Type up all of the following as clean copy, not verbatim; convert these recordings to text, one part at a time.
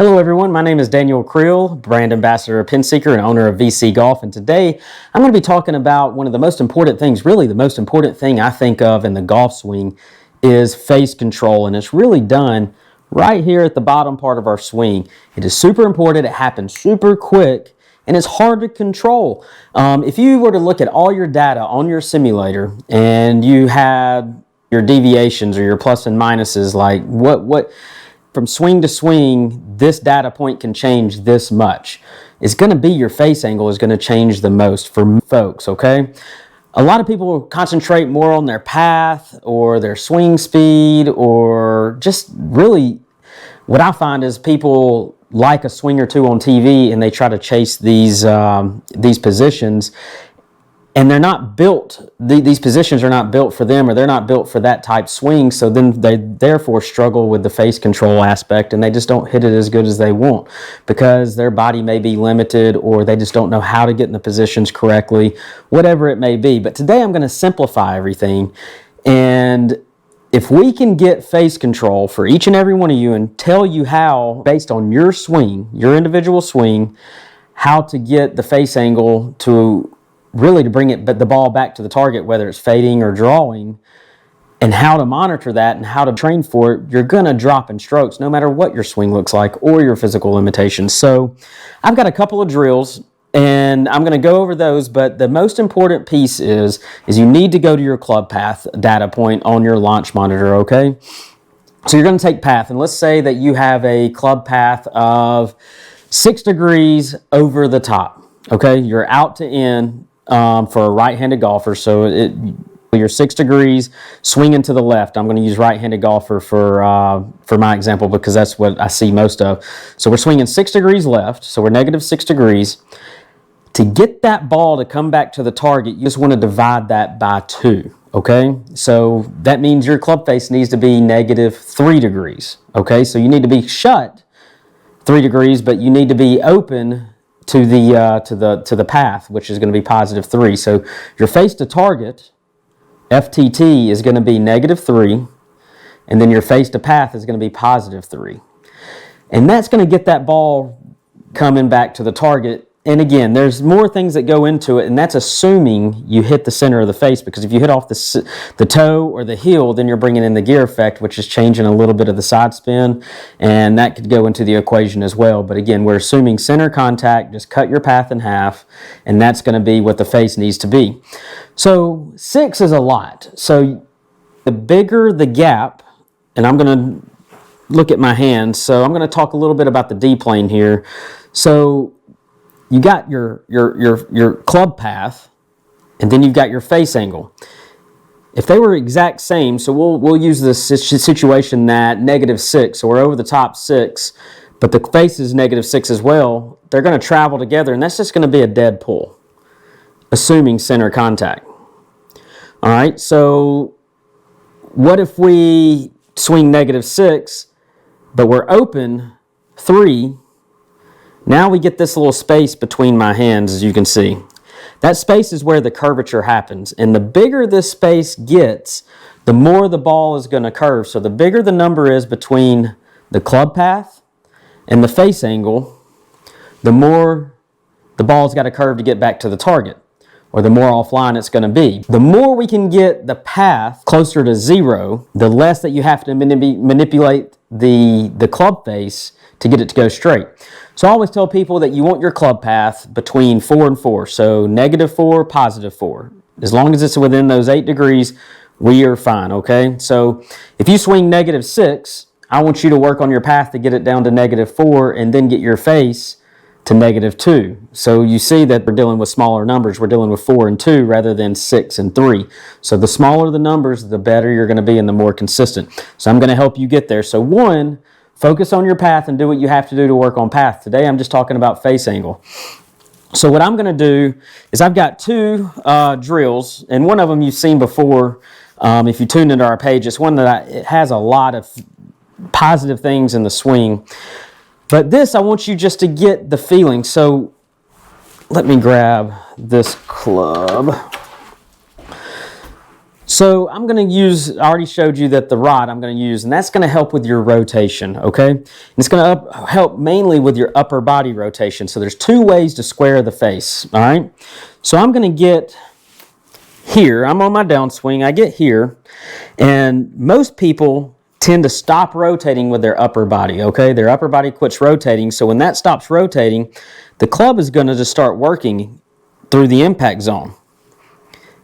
Hello everyone, my name is Daniel Creel, brand ambassador of PinSeeker and owner of VC Golf, and today I'm going to be talking about one of the most important things, really the most important thing I think of in the golf swing is face control, and it's really done right here at the bottom part of our swing. It is super important, it happens super quick, and it's hard to control. If you were to look at all your data on your simulator and you had your deviations or your plus and minuses, like what from swing to swing, this data point can change this much. It's going to be your face angle is going to change the most for folks, okay? A lot of people concentrate more on their path or their swing speed, or just really what I find is people like a swing or two on TV and they try to chase these positions, and they're not built, these positions are not built for them, or they're not built for that type swing, so then they therefore struggle with the face control aspect, and they just don't hit it as good as they want because their body may be limited, or they just don't know how to get in the positions correctly, whatever it may be. But today I'm going to simplify everything, and if we can get face control for each and every one of you and tell you how, based on your swing, your individual swing, how to get the face angle to really to bring the ball back to the target, whether it's fading or drawing, and how to monitor that and how to train for it, you're going to drop in strokes no matter what your swing looks like or your physical limitations. So I've got a couple of drills and I'm going to go over those, but the most important piece is you need to go to your club path data point on your launch monitor, okay? So you're going to take path, and let's say that you have a club path of 6 degrees over the top, okay? You're out to in for a right-handed golfer, so you're 6 degrees swinging to the left. I'm going to use right-handed golfer for my example because that's what I see most of. So we're swinging 6 degrees left, so we're negative 6 degrees. To get that ball to come back to the target, you just want to divide that by 2, okay? So that means your club face needs to be negative 3 degrees, okay? So you need to be shut 3 degrees, but you need to be open to the path, which is going to be positive 3. So your face to target, FTT, is going to be negative 3, and then your face to path is going to be positive 3. And that's going to get that ball coming back to the target. And again, there's more things that go into it, and that's assuming you hit the center of the face, because if you hit off the toe or the heel, then you're bringing in the gear effect, which is changing a little bit of the side spin, and that could go into the equation as well. But again, we're assuming center contact, just cut your path in half, and that's going to be what the face needs to be. So 6 is a lot. So the bigger the gap, and I'm going to look at my hands, so I'm going to talk a little bit about the D-plane here. So you got your club path, and then you've got your face angle. If they were exact same, so we'll use this situation that negative 6, so we're over the top 6, but the face is negative 6 as well, they're going to travel together, and that's just going to be a dead pull, assuming center contact. All right, so what if we swing negative 6, but we're open 3? Now we get this little space between my hands, as you can see. That space is where the curvature happens. And the bigger this space gets, the more the ball is going to curve. So the bigger the number is between the club path and the face angle, the more the ball's got to curve to get back to the target, or the more offline it's going to be. The more we can get the path closer to 0, the less that you have to manipulate the club face to get it to go straight. So I always tell people that you want your club path between 4 and 4. So negative 4, positive 4. As long as it's within those 8 degrees, we are fine, okay? So if you swing negative 6, I want you to work on your path to get it down to negative 4 and then get your face to negative 2. So you see that we're dealing with smaller numbers. We're dealing with 4 and 2 rather than 6 and 3. So the smaller the numbers, the better you're going to be and the more consistent. So I'm going to help you get there. So 1, focus on your path and do what you have to do to work on path. Today I'm just talking about face angle. So what I'm going to do is I've got 2 drills, and one of them you've seen before if you tuned into our page. It's one that it has a lot of positive things in the swing. But this, I want you just to get the feeling. So let me grab this club. So I'm going to use, I already showed you that the rod I'm going to use, and that's going to help with your rotation, okay? And it's going to help mainly with your upper body rotation. So there's two ways to square the face, all right? So I'm going to get here. I'm on my downswing. I get here, and most people tend to stop rotating with their upper body, okay? Their upper body quits rotating, so when that stops rotating, the club is going to just start working through the impact zone.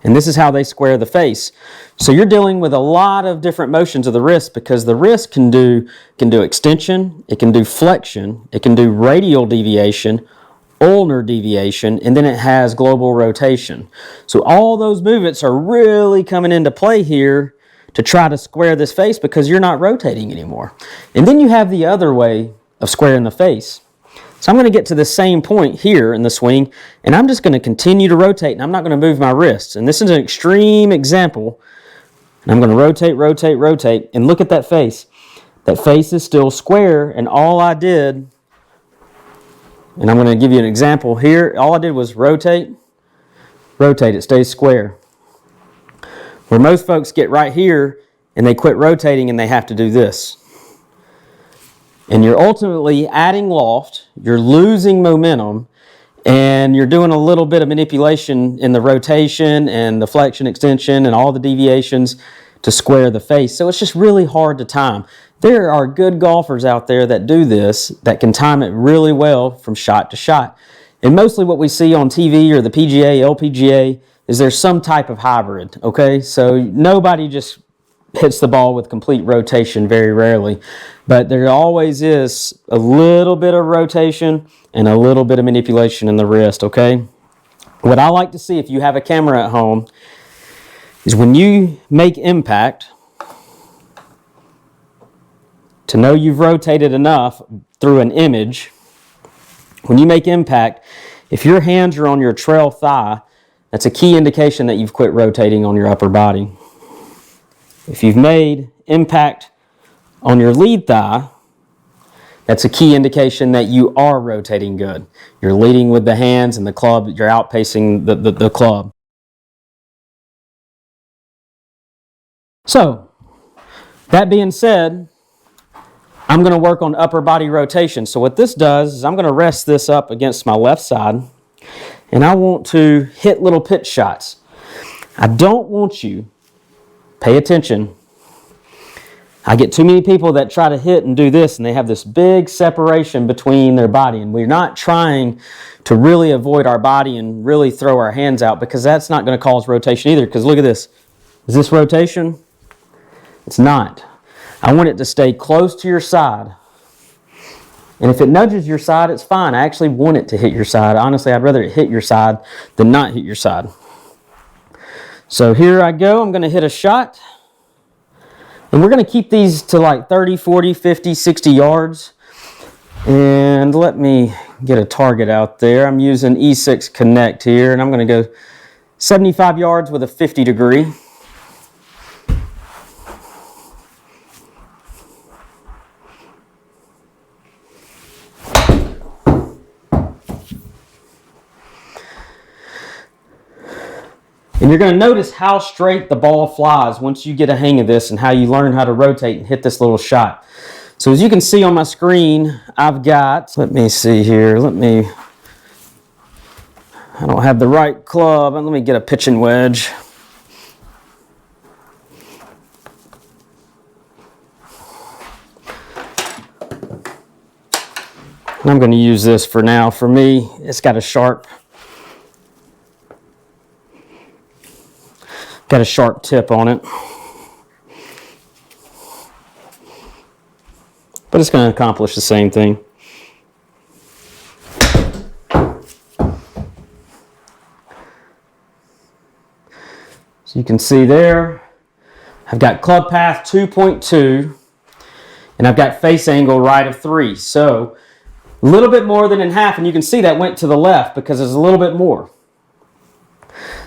And this is how they square the face. So you're dealing with a lot of different motions of the wrist, because the wrist can do extension, it can do flexion, it can do radial deviation, ulnar deviation, and then it has global rotation. So all those movements are really coming into play here to try to square this face, because you're not rotating anymore. And then you have the other way of squaring the face. So I'm going to get to the same point here in the swing, and I'm just going to continue to rotate, and I'm not going to move my wrists. And this is an extreme example. And I'm going to rotate, rotate, rotate, and look at that face. That face is still square, and all I did, and I'm going to give you an example here, all I did was rotate, rotate, it stays square. Where most folks get right here, and they quit rotating, and they have to do this. And you're ultimately adding loft, you're losing momentum, and you're doing a little bit of manipulation in the rotation and the flexion, extension, and all the deviations to square the face. So it's just really hard to time. There are good golfers out there that do this, that can time it really well from shot to shot. And mostly what we see on TV or the PGA, LPGA, is there's some type of hybrid, okay? So nobody just hits the ball with complete rotation, very rarely. But there always is a little bit of rotation and a little bit of manipulation in the wrist, okay? What I like to see, if you have a camera at home, is when you make impact, to know you've rotated enough through an image, when you make impact, if your hands are on your trail thigh, that's a key indication that you've quit rotating on your upper body. If you've made impact on your lead thigh, that's a key indication that you are rotating good. You're leading with the hands and the club, you're outpacing the club. So, that being said, I'm going to work on upper body rotation. So what this does is I'm going to rest this up against my left side, and I want to hit little pitch shots. I don't want you, pay attention, I get too many people that try to hit and do this, and they have this big separation between their body, and we're not trying to really avoid our body and really throw our hands out, because that's not going to cause rotation either. Because look at this. Is this rotation? It's not. I want it to stay close to your side. And if it nudges your side, it's fine. I actually want it to hit your side. Honestly, I'd rather it hit your side than not hit your side. So here I go. I'm going to hit a shot. And we're going to keep these to like 30, 40, 50, 60 yards. And let me get a target out there. I'm using E6 Connect here, and I'm going to go 75 yards with a 50 degree. And you're going to notice how straight the ball flies once you get a hang of this, and how you learn how to rotate and hit this little shot. So as you can see on my screen, I've got, let me see here, I don't have the right club, let me get a pitching wedge. And I'm going to use this for now. For me, it's got a sharp tip on it, but it's going to accomplish the same thing. So you can see there, I've got club path 2.2, and I've got face angle right of 3. So a little bit more than in half, and you can see that went to the left because there's a little bit more.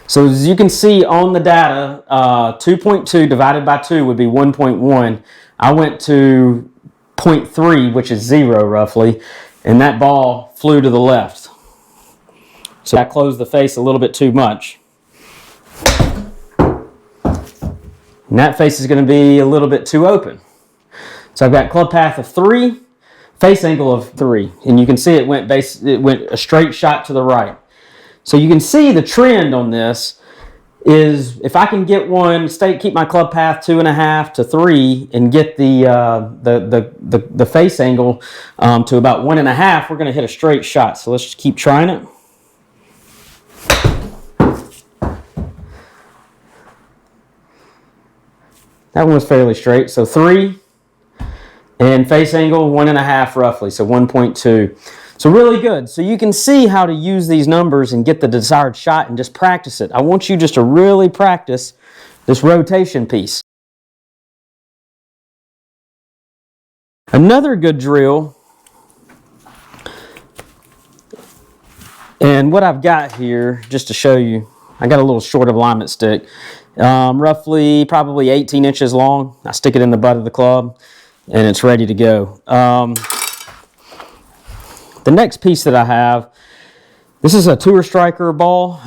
So as you can see on the data, 2.2 divided by 2 would be 1.1. I went to 0.3, which is 0 roughly, and that ball flew to the left. So I closed the face a little bit too much. And that face is going to be a little bit too open. So I've got club path of 3, face angle of 3. And you can see it went a straight shot to the right. So you can see the trend on this is if I can get one, keep my club path 2.5 to 3 and get the face angle to about 1.5, we're going to hit a straight shot. So let's just keep trying it. That one was fairly straight. So 3 and face angle 1.5 roughly, so 1.2. So really good. So you can see how to use these numbers and get the desired shot and just practice it. I want you just to really practice this rotation piece. Another good drill, and what I've got here, just to show you, I got a little short alignment stick, roughly probably 18 inches long. I stick it in the butt of the club and it's ready to go. The next piece that I have, this is a Tour Striker ball.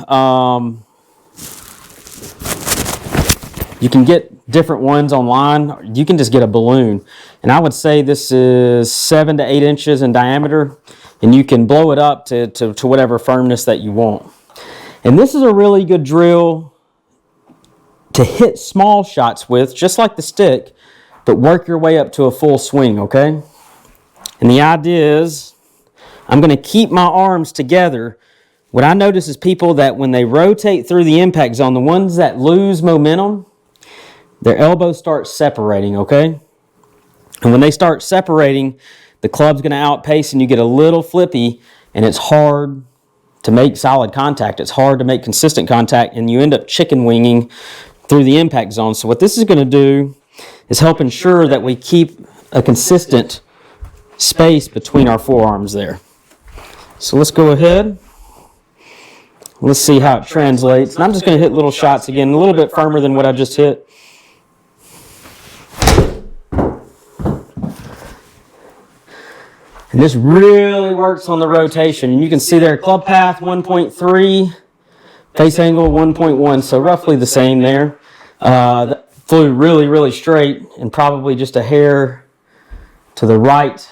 You can get different ones online. You can just get a balloon. And I would say this is 7 to 8 inches in diameter. And you can blow it up to whatever firmness that you want. And this is a really good drill to hit small shots with, just like the stick, but work your way up to a full swing, okay? And the idea is, I'm going to keep my arms together. What I notice is people that when they rotate through the impact zone, the ones that lose momentum, their elbows start separating, okay? And when they start separating, the club's going to outpace and you get a little flippy, and it's hard to make solid contact. It's hard to make consistent contact, and you end up chicken winging through the impact zone. So what this is going to do is help ensure that we keep a consistent space between our forearms there. So let's go ahead. Let's see how it translates. And I'm just going to hit little shots again, a little bit firmer than what I just hit. And this really works on the rotation. And you can see there, club path 1.3, face angle 1.1, so roughly the same there. That flew really, really straight and probably just a hair to the right.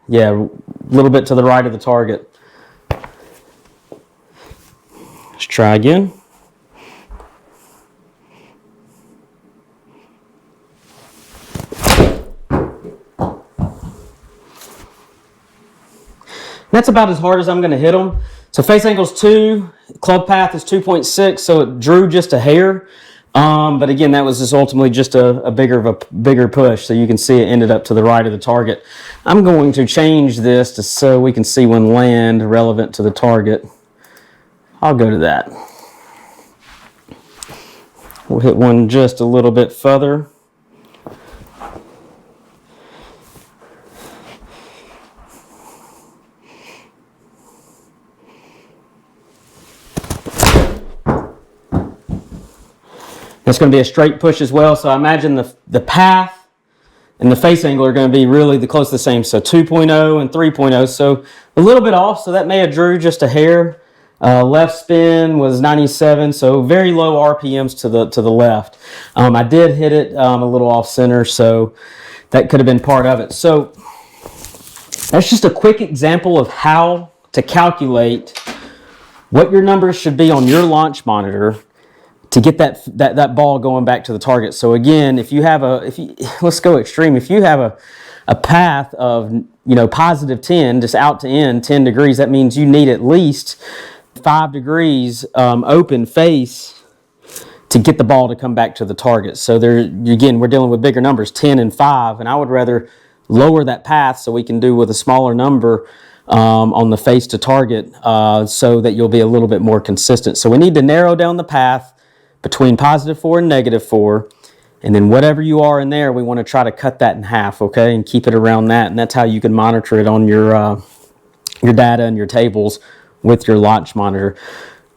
Yeah, a little bit to the right of the target. Let's try again. That's about as hard as I'm going to hit them. So face angle's 2, club path is 2.6, so it drew just a hair. But again, that was just ultimately just a bigger push. So you can see it ended up to the right of the target. I'm going to change this so we can see when land relevant to the target. I'll go to that. We'll hit one just a little bit further. It's going to be a straight push as well, so I imagine the path and the face angle are going to be really close to the same. So 2.0 and 3.0, so a little bit off, so that may have drew just a hair. Left spin was 97, so very low RPMs to the left. I did hit it a little off center, so that could have been part of it. So that's just a quick example of how to calculate what your numbers should be on your launch monitor to get that ball going back to the target. So again, let's go extreme. If you have a path of positive 10, just out to in 10 degrees, that means you need at least 5 degrees open face to get the ball to come back to the target. So again, we're dealing with bigger numbers, 10 and 5, and I would rather lower that path so we can do with a smaller number on the face to target so that you'll be a little bit more consistent. So we need to narrow down the path between +4 and -4, and then whatever you are in there, we want to try to cut that in half, okay, and keep it around that, and that's how you can monitor it on your data and your tables with your launch monitor.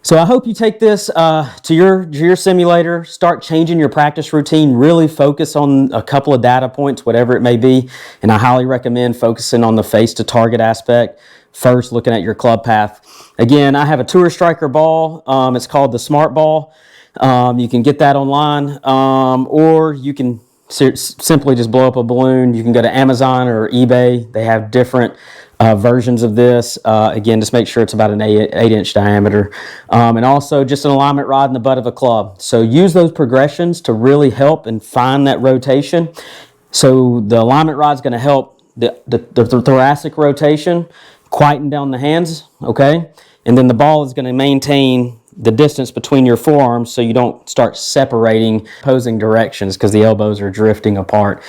So I hope you take this to your simulator, start changing your practice routine, really focus on a couple of data points, whatever it may be, and I highly recommend focusing on the face to target aspect. First, looking at your club path. Again, I have a Tour Striker ball. It's called the Smart Ball. You can get that online, or you can simply just blow up a balloon. You can go to Amazon or eBay. They have different versions of this. Again, just make sure it's about an 8-inch diameter. And also just an alignment rod in the butt of a club. So use those progressions to really help and find that rotation. So the alignment rod is going to help the thoracic rotation, quieten down the hands, okay? And then the ball is going to maintain the distance between your forearms so you don't start separating opposing directions because the elbows are drifting apart.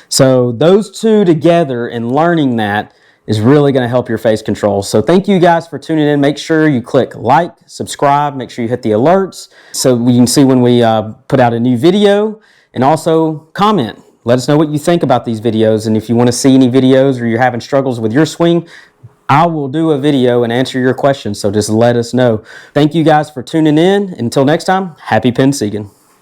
So those two together and learning that is really going to help your face control. So thank you guys for tuning in. Make sure you click like, subscribe, make sure you hit the alerts so you can see when we put out a new video, and also comment. Let us know what you think about these videos, and if you want to see any videos or you're having struggles with your swing, I will do a video and answer your questions, so just let us know. Thank you guys for tuning in. Until next time, happy Penn Seeking.